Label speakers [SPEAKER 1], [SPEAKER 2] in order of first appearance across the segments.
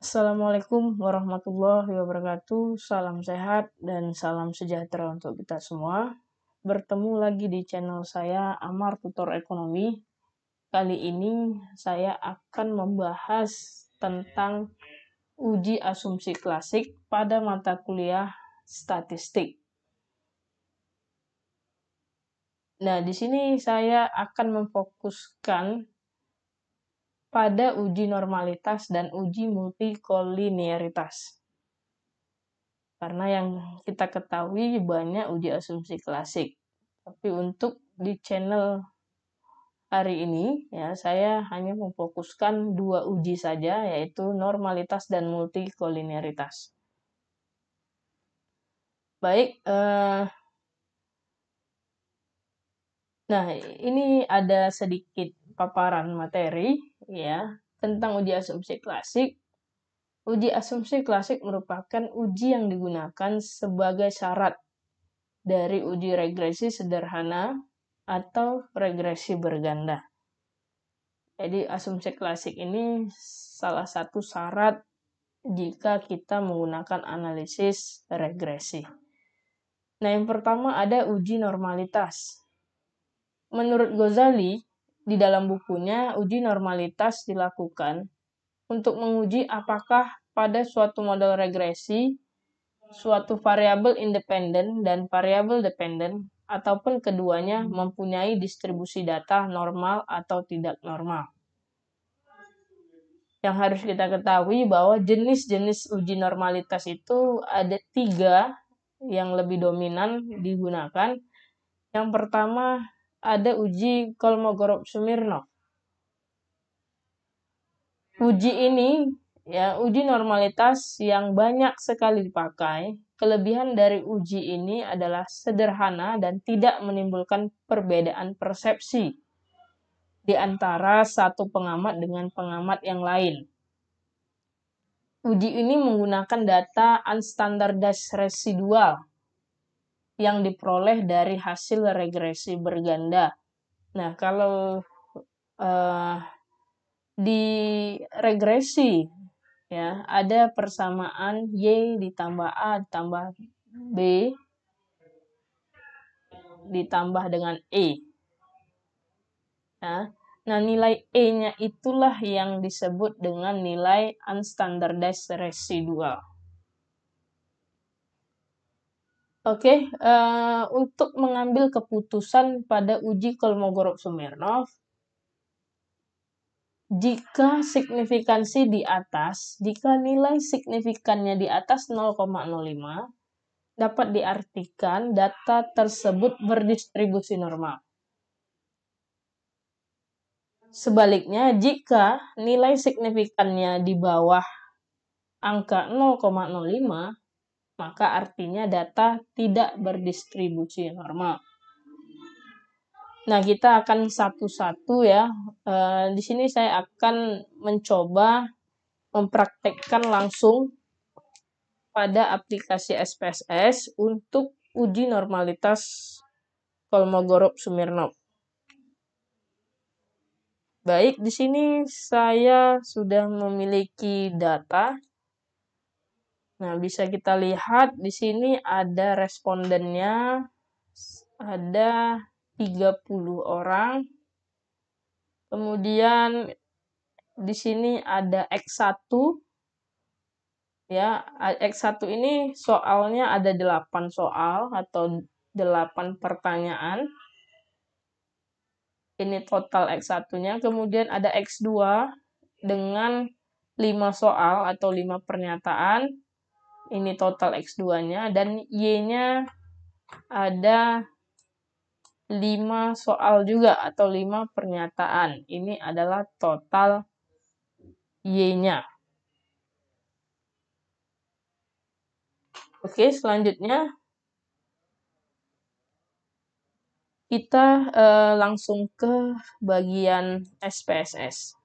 [SPEAKER 1] Assalamualaikum warahmatullahi wabarakatuh. Salam sehat dan salam sejahtera untuk kita semua. Bertemu lagi di channel saya, Amar Tutor Ekonomi. Kali ini saya akan membahas tentang uji asumsi klasik pada mata kuliah statistik. Nah, di sini saya akan memfokuskan pada uji normalitas dan uji multikolinearitas. Karena yang kita ketahui banyak uji asumsi klasik. Tapi untuk di channel hari ini, ya saya hanya memfokuskan 2 uji saja, yaitu normalitas dan multikolinearitas. Baik, nah ini ada sedikit paparan materi ya tentang uji asumsi klasik. Uji asumsi klasik merupakan uji yang digunakan sebagai syarat dari uji regresi sederhana atau regresi berganda. Jadi asumsi klasik ini salah satu syarat jika kita menggunakan analisis regresi. Nah, yang pertama ada uji normalitas. Menurut Ghazali, di dalam bukunya, uji normalitas dilakukan untuk menguji apakah pada suatu model regresi, suatu variabel independen dan variabel dependen, ataupun keduanya mempunyai distribusi data normal atau tidak normal. Yang harus kita ketahui bahwa jenis-jenis uji normalitas itu ada 3 yang lebih dominan digunakan. Yang pertama ada uji Kolmogorov-Smirnov. Uji ini uji normalitas yang banyak sekali dipakai. Kelebihan dari uji ini adalah sederhana dan tidak menimbulkan perbedaan persepsi di antara satu pengamat dengan pengamat yang lain. Uji ini menggunakan data unstandardized residual yang diperoleh dari hasil regresi berganda. Nah, kalau di regresi ya ada persamaan Y ditambah A ditambah B ditambah dengan E. Nah, nilai E-nya itulah yang disebut dengan nilai unstandardized residual. Oke, untuk mengambil keputusan pada uji Kolmogorov-Smirnov, jika signifikansi di atas, jika nilai signifikannya di atas 0,05, dapat diartikan data tersebut berdistribusi normal. Sebaliknya, jika nilai signifikannya di bawah angka 0,05, maka artinya data tidak berdistribusi normal. Nah, kita akan satu-satu ya. Di sini saya akan mencoba mempraktekkan langsung pada aplikasi SPSS untuk uji normalitas Kolmogorov-Smirnov. Baik, di sini saya sudah memiliki data. Nah, bisa kita lihat di sini ada respondennya, ada 30 orang. Kemudian di sini ada X1. Ya, X1 ini soalnya ada 8 soal atau 8 pertanyaan. Ini total X1-nya. Kemudian ada X2 dengan 5 soal atau 5 pernyataan. Ini total X2-nya. Dan Y-nya ada 5 soal juga atau 5 pernyataan. Ini adalah total Y-nya. Oke, selanjutnya kita langsung ke bagian SPSS.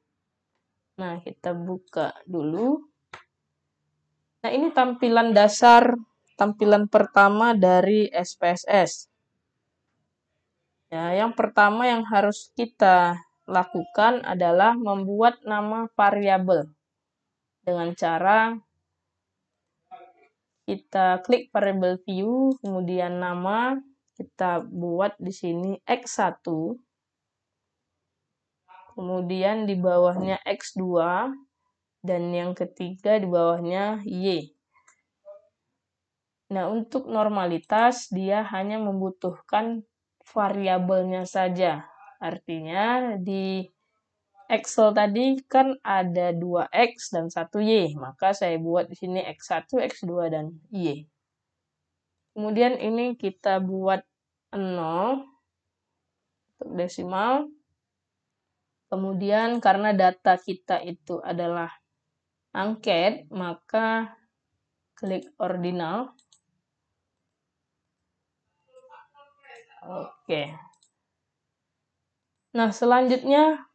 [SPEAKER 1] Nah, kita buka dulu. Nah, ini tampilan dasar, tampilan pertama dari SPSS. Ya, yang pertama yang harus kita lakukan adalah membuat nama variabel. dengan cara kita klik variable view, kemudian nama, kita buat di sini X1, kemudian di bawahnya X2, dan yang ketiga di bawahnya Y. Nah, untuk normalitas, dia hanya membutuhkan variabelnya saja. Artinya, di Excel tadi kan ada 2X dan 1Y, maka saya buat di sini X1, X2, dan Y. Kemudian ini kita buat 0 untuk desimal. Kemudian karena data kita itu adalah angket, maka klik ordinal. Oke. Nah, selanjutnya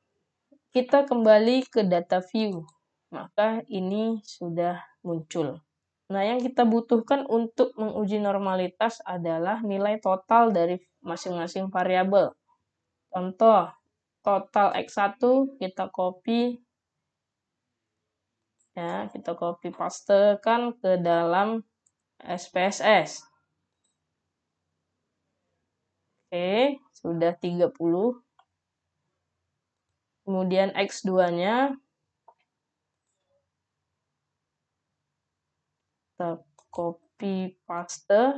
[SPEAKER 1] kita kembali ke data view. Maka ini sudah muncul. Nah, yang kita butuhkan untuk menguji normalitas adalah nilai total dari masing-masing variabel. Contoh, total X1 kita copy, ya, kita copy pastekan ke dalam SPSS. Oke, sudah 30. Kemudian X2-nya kita copy paste.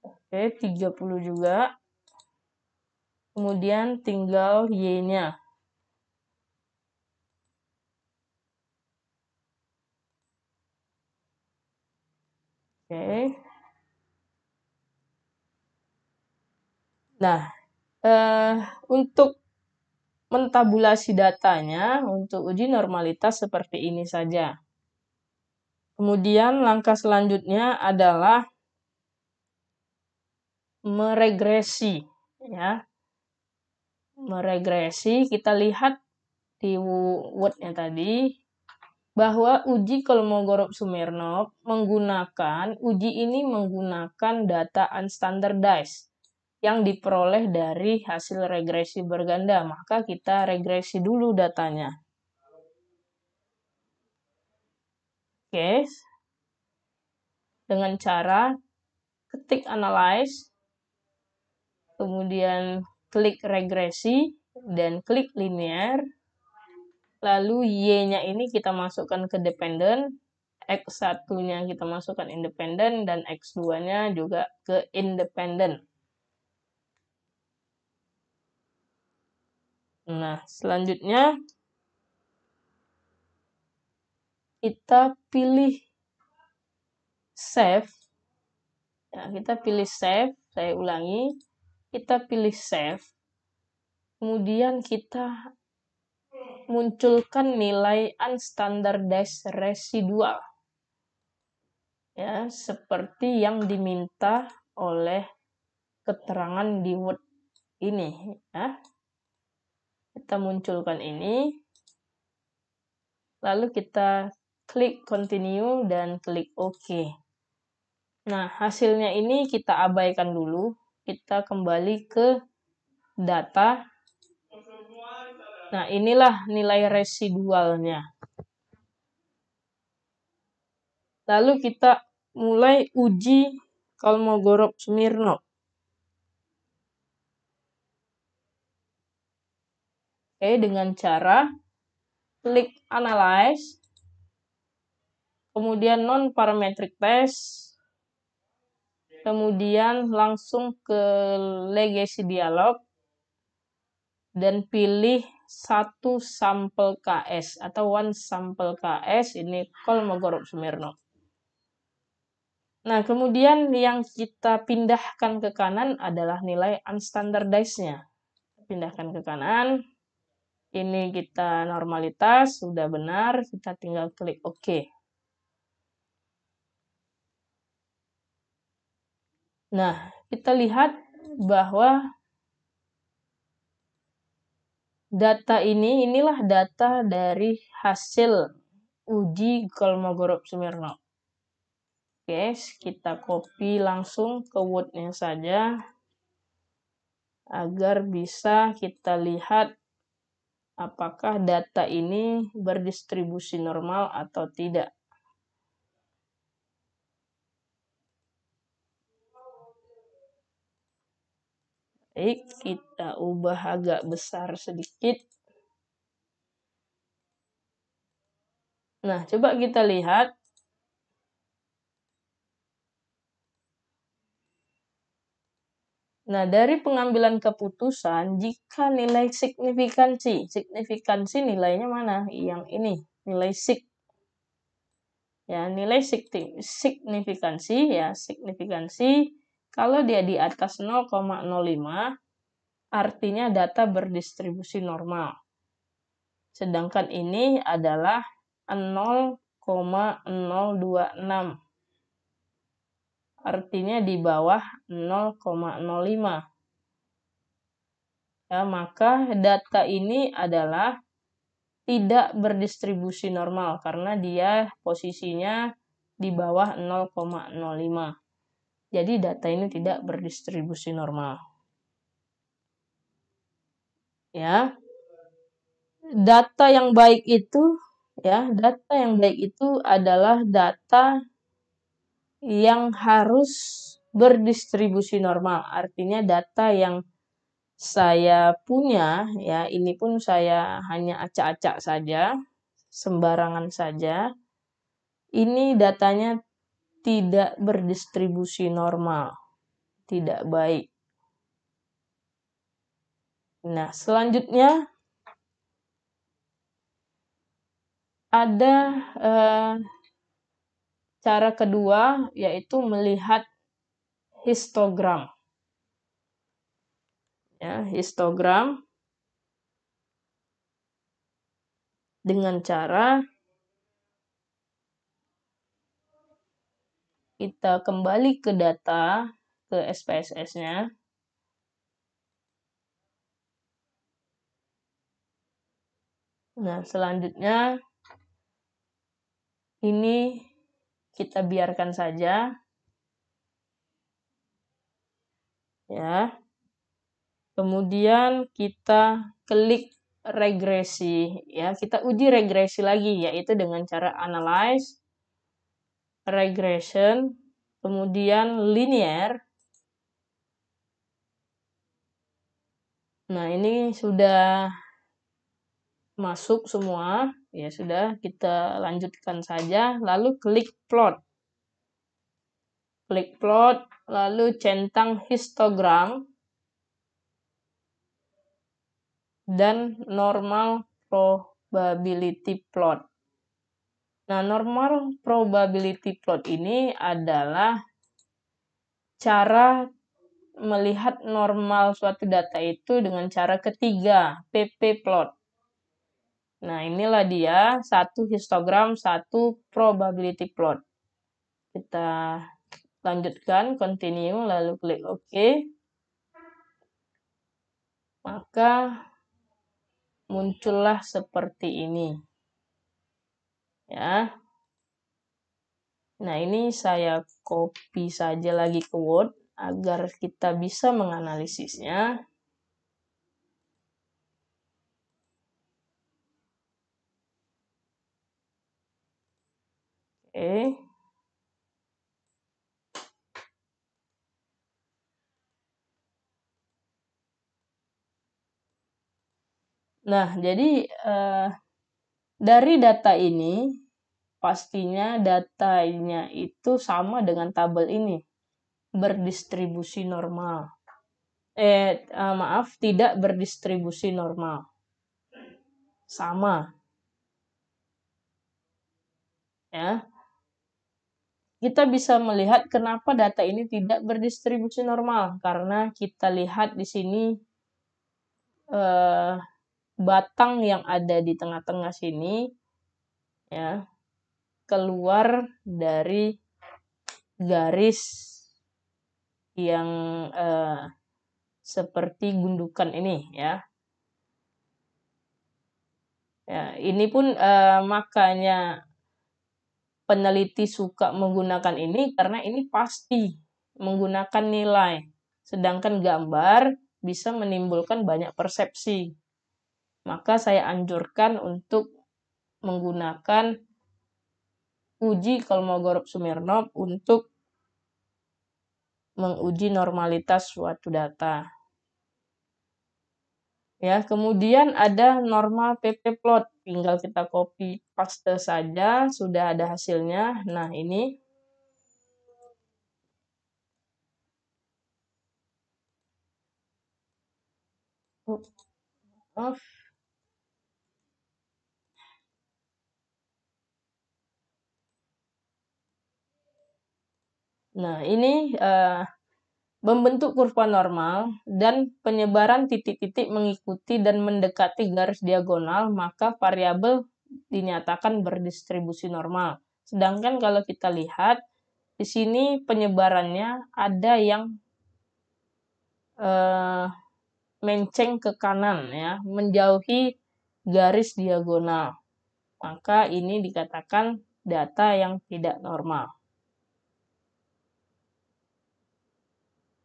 [SPEAKER 1] Oke, 30 juga. Kemudian tinggal Y-nya. Oke. Nah, untuk mentabulasi datanya, untuk uji normalitas seperti ini saja. Kemudian langkah selanjutnya adalah meregresi, ya. Meregresi, kita lihat di Word-nya tadi bahwa uji Kolmogorov-Smirnov uji ini menggunakan data unstandardized yang diperoleh dari hasil regresi berganda. Maka kita regresi dulu datanya. Oke. Dengan cara ketik analyze, kemudian klik regresi, dan klik linear. Lalu Y-nya ini kita masukkan ke dependent, X1-nya kita masukkan independent, dan X2-nya juga ke independent. Nah, selanjutnya kita pilih save. Ya, kita pilih save, saya ulangi. Kita pilih save. Kemudian kita munculkan nilai unstandardized residual. Ya, seperti yang diminta oleh keterangan di Word ini, ya. Kita munculkan ini. Lalu kita klik continue dan klik OK. Nah, hasilnya ini kita abaikan dulu. Kita kembali ke data. Nah, inilah nilai residualnya. Lalu kita mulai uji Kolmogorov-Smirnov. Oke, dengan cara klik analyze, kemudian non-parametric test, kemudian langsung ke legacy dialog, dan pilih satu sampel KS atau one sample KS, ini Kolmogorov-Smirnov. Nah, kemudian yang kita pindahkan ke kanan adalah nilai unstandardized-nya. Pindahkan ke kanan. Ini kita normalitas, sudah benar, kita tinggal klik OK. Nah, kita lihat bahwa data inilah data dari hasil uji Kolmogorov-Smirnov. Oke, kita copy langsung ke Word-nya saja agar bisa kita lihat apakah data ini berdistribusi normal atau tidak. Baik, kita ubah agak besar sedikit. Nah, coba kita lihat. Nah, dari pengambilan keputusan, jika nilai signifikansi nilainya mana? Yang ini, nilai sig. Ya, nilai signifikansi, kalau dia di atas 0,05, artinya data berdistribusi normal. Sedangkan ini adalah 0,026. Artinya di bawah 0,05. Ya, maka data ini adalah tidak berdistribusi normal karena dia posisinya di bawah 0,05. Jadi data ini tidak berdistribusi normal. Ya. Data yang baik itu adalah data yang harus berdistribusi normal. Artinya data yang saya punya, ya ini pun saya hanya acak-acak saja, sembarangan saja. Ini datanya tidak berdistribusi normal, tidak baik. Nah, selanjutnya ada cara kedua, yaitu melihat histogram. Ya, histogram dengan cara kita kembali ke data, ke SPSS-nya. Nah, selanjutnya ini kita biarkan saja. Ya. Kemudian kita klik regresi, ya. Kita uji regresi lagi, yaitu dengan cara analyze, regression, kemudian linear. Nah, ini sudah masuk semua, ya sudah, kita lanjutkan saja, lalu klik plot. Klik plot, lalu centang histogram, dan normal probability plot. Nah, normal probability plot ini adalah cara melihat normal suatu data itu dengan cara ketiga, PP plot. Nah, inilah dia, satu histogram, satu probability plot. Kita lanjutkan, continue, lalu klik OK. Maka muncullah seperti ini. Ya. Nah, ini saya copy saja lagi ke Word agar kita bisa menganalisisnya. Oke. Nah, jadi dari data ini, pastinya datanya itu sama dengan tabel ini. Berdistribusi normal. Maaf, tidak berdistribusi normal. Sama. Ya. Kita bisa melihat kenapa data ini tidak berdistribusi normal. Karena kita lihat di sini batang yang ada di tengah-tengah sini, ya, keluar dari garis yang seperti gundukan ini, ya. Ya, ini pun makanya peneliti suka menggunakan ini karena ini pasti menggunakan nilai. Sedangkan gambar bisa menimbulkan banyak persepsi. maka saya anjurkan untuk menggunakan uji Kolmogorov-Smirnov untuk menguji normalitas suatu data. Ya, kemudian ada normal ppplot, tinggal kita copy paste saja, sudah ada hasilnya. Nah, ini Nah, ini membentuk kurva normal dan penyebaran titik-titik mengikuti dan mendekati garis diagonal, maka variabel dinyatakan berdistribusi normal. Sedangkan kalau kita lihat, di sini penyebarannya ada yang menceng ke kanan, ya, menjauhi garis diagonal. Maka ini dikatakan data yang tidak normal.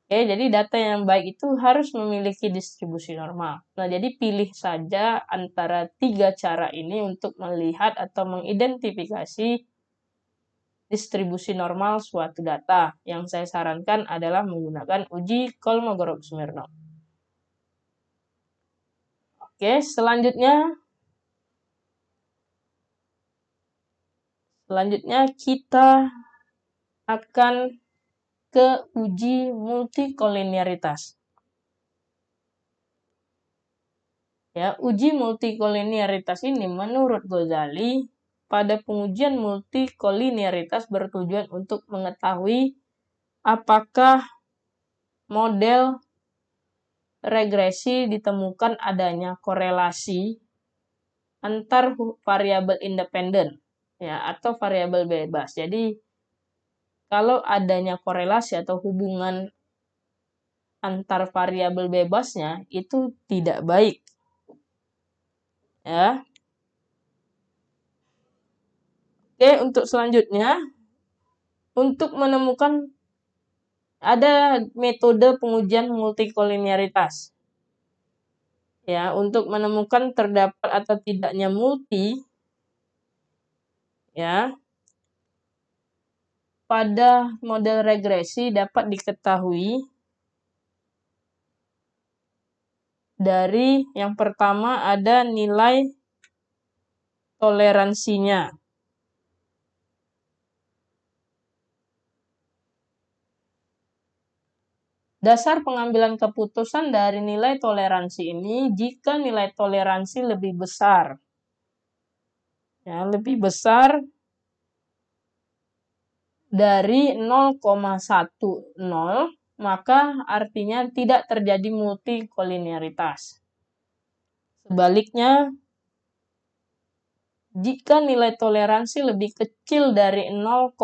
[SPEAKER 1] Oke, jadi data yang baik itu harus memiliki distribusi normal. Nah, jadi pilih saja antara 3 cara ini untuk melihat atau mengidentifikasi distribusi normal suatu data. Yang saya sarankan adalah menggunakan uji Kolmogorov-Smirnov. Oke, selanjutnya kita akan ke uji multikolinearitas. Ya, uji multikolinearitas ini menurut Ghazali pada pengujian multikolinearitas bertujuan untuk mengetahui apakah model regresi ditemukan adanya korelasi antar variabel independen, ya, atau variabel bebas. Jadi kalau adanya korelasi atau hubungan antar variabel bebasnya itu tidak baik. Ya. Oke, untuk selanjutnya, untuk menemukan ada metode pengujian multikolinearitas. Ya, untuk menemukan terdapat atau tidaknya multi, ya, pada model regresi dapat diketahui dari yang pertama ada nilai toleransinya. Dasar pengambilan keputusan dari nilai toleransi ini jika nilai toleransi lebih besar. Ya, lebih besar dari 0,10, maka artinya tidak terjadi multikolinearitas. Sebaliknya, jika nilai toleransi lebih kecil dari 0,10,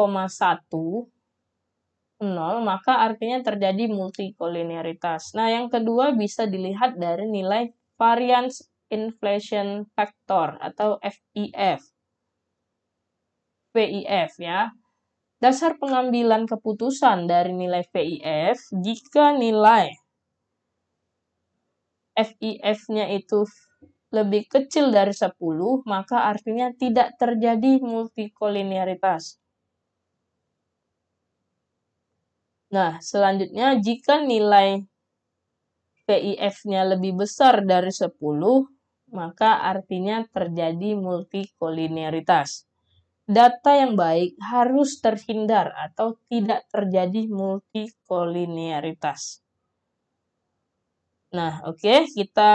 [SPEAKER 1] maka artinya terjadi multikolinearitas. Nah, yang kedua bisa dilihat dari nilai variance inflation factor atau VIF. VIF, ya. Dasar pengambilan keputusan dari nilai VIF, jika nilai VIF-nya itu lebih kecil dari 10, maka artinya tidak terjadi multikolinearitas. Nah, selanjutnya jika nilai VIF-nya lebih besar dari 10, maka artinya terjadi multikolinearitas. Data yang baik harus terhindar atau tidak terjadi multikolinearitas. Nah, oke, kita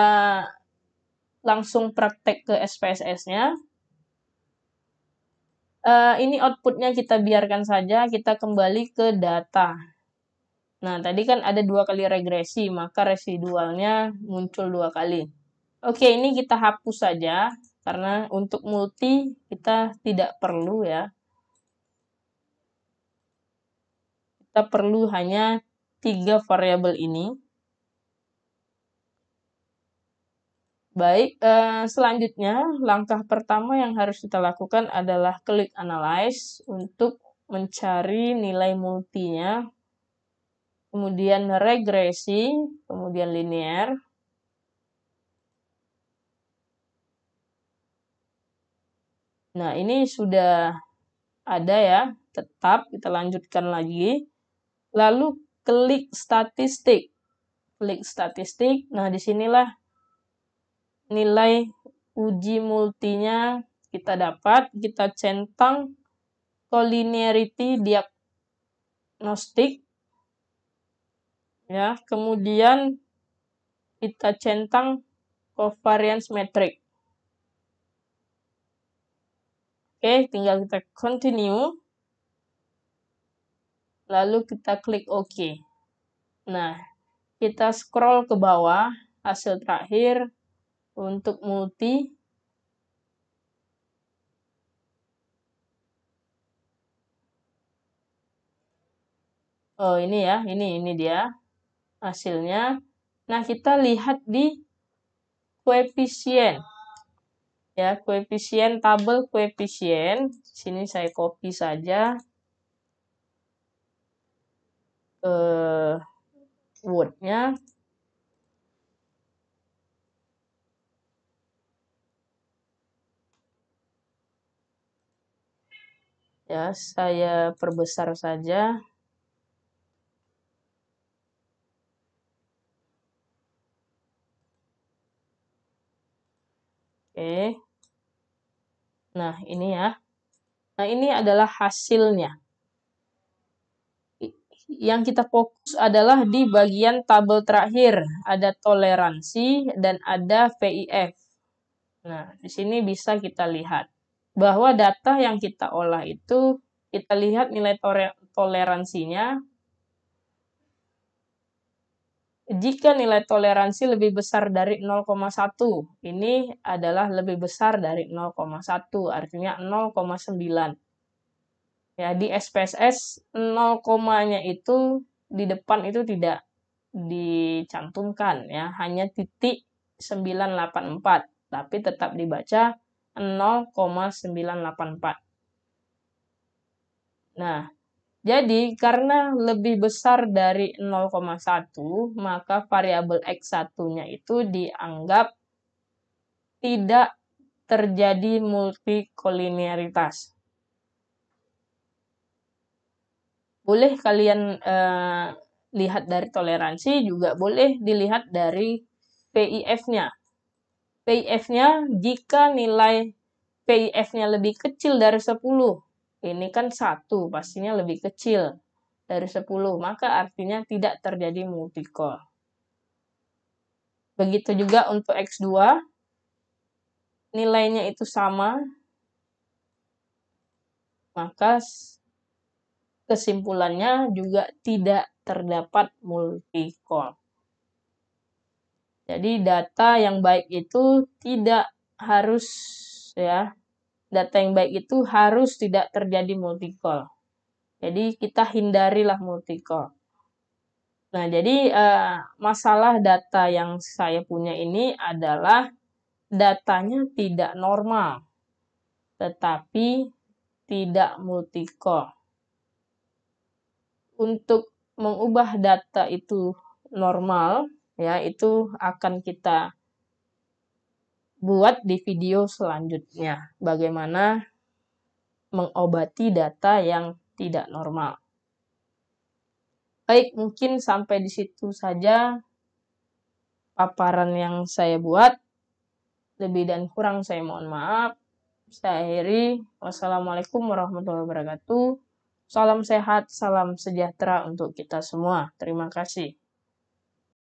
[SPEAKER 1] langsung praktek ke SPSS-nya. Ini outputnya kita biarkan saja, kita kembali ke data. Nah, tadi kan ada 2 kali regresi, maka residualnya muncul 2 kali. Oke, ini kita hapus saja, karena untuk multi kita tidak perlu, ya. Kita perlu hanya 3 variabel ini. Baik, selanjutnya langkah pertama yang harus kita lakukan adalah klik analyze untuk mencari nilai multinya, kemudian regresi, kemudian linear. Nah, ini sudah ada ya, tetap kita lanjutkan lagi. Lalu klik statistik. Klik statistik. Nah, disinilah nilai uji multinya kita dapat. Kita centang collinearity diagnostic. Ya, kemudian kita centang covariance metric. Oke, tinggal kita continue. Lalu kita klik OK. Nah, kita scroll ke bawah, hasil terakhir untuk multi. Oh, ini ya, ini dia hasilnya. Nah, kita lihat di koefisien. Ya, koefisien, tabel koefisien. Sini saya copy saja ke Word-nya. Ya, saya perbesar saja. Oke. Nah, ini ya. Nah, ini adalah hasilnya. Yang kita fokus adalah di bagian tabel terakhir. Ada toleransi dan ada VIF. Nah, di sini bisa kita lihat bahwa data yang kita olah itu, kita lihat nilai toleransinya. Jika nilai toleransi lebih besar dari 0,1, ini adalah lebih besar dari 0,1, artinya 0,9. Ya, di SPSS 0, nya itu di depan itu tidak dicantumkan ya, hanya titik 984, tapi tetap dibaca 0,984. Nah, jadi karena lebih besar dari 0,1, maka variabel X1-nya itu dianggap tidak terjadi multikolinearitas. Boleh kalian lihat dari toleransi, juga boleh dilihat dari PIF-nya. PIF-nya, jika nilai PIF-nya lebih kecil dari 10, ini kan 1, pastinya lebih kecil dari 10, maka artinya tidak terjadi multicore. Begitu juga untuk X2, nilainya itu sama, maka kesimpulannya juga tidak terdapat multicore. Jadi data yang baik itu tidak harus ya, data yang baik itu harus tidak terjadi multicore. Jadi kita hindarilah multicore. Nah, jadi masalah data yang saya punya ini adalah datanya tidak normal, tetapi tidak multicore. Untuk mengubah data itu normal, ya itu akan kita buat di video selanjutnya. Bagaimana mengobati data yang tidak normal. Baik, mungkin sampai di situ saja paparan yang saya buat. Lebih dan kurang saya mohon maaf. Saya akhiri. Wassalamualaikum warahmatullahi wabarakatuh. Salam sehat, salam sejahtera untuk kita semua. Terima kasih.